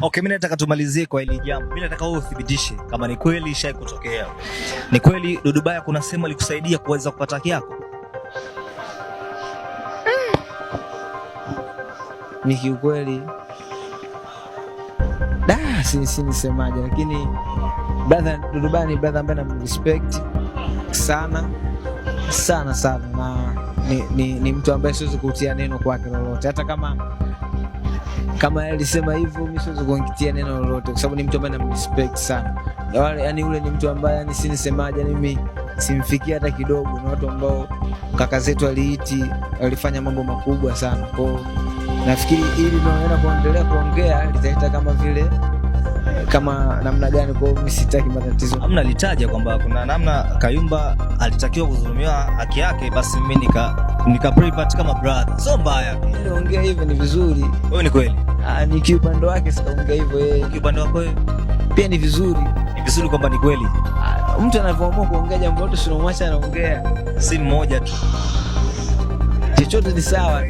Okay, mimi nataka tumalizie kwa hili jambo. Mimi nataka wewe uthibitishe kama ni kweli ishai kutokea. Ni kweli Dudu Baya kuna sehemu alikusaidia kuweza kupata haki yako? Ni kiukweli si nisemaje, lakini brother Dudu Baya ni brother ambaye namrespect sana sana sana, na ni mtu ambaye siwezi kutia neno kwake lolote, hata kama alisema hivyo mimi siwezi kuongetia neno lolote, kwa sababu ni mtu ambaye namrespect sana. Yaani ule ni mtu ambaye yani si nisemaje, mimi simfikia hata kidogo. Ni watu ambao kaka zetu walifanya mambo makubwa sana. Kwa nafikiri ili naenda kuendelea kuongea litaleta kama namna gani, kwa mimi sitaki matatizo. Hamna litaja kwamba kuna namna Kayumba alitakiwa kudhulumiwa haki yake, basi mimi nika pray part kama brother. So mbaya. Niongea hivyo ni vizuri. Wewe ni kweli? Ni kiupande wake sikaongea hivyo yeye. Kiupande wako wewe? Pia ni vizuri. Ni vizuri kwamba ni kweli. Mtu anavyoamua kuongea jambo lote sio mwacha anaongea. Si mmoja tu. Chochote ni sawa.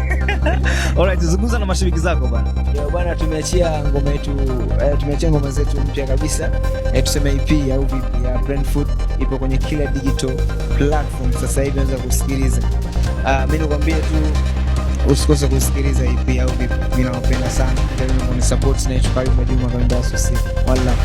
Alright, tuzungumza na mashabiki zako bwana. Bwana, tumeachia ngoma zetu mpya kabisa. Tuseme EP au vipi ya Brentford, ipo kwenye kila digital platform sasa hivi, unaweza kusikiliza. Mimi nikwambie tu usikose kusikiliza EP au vipi. Mimi nawapenda sana. Ndio support na Kayumba Juma Kalimba Associate. Wallah.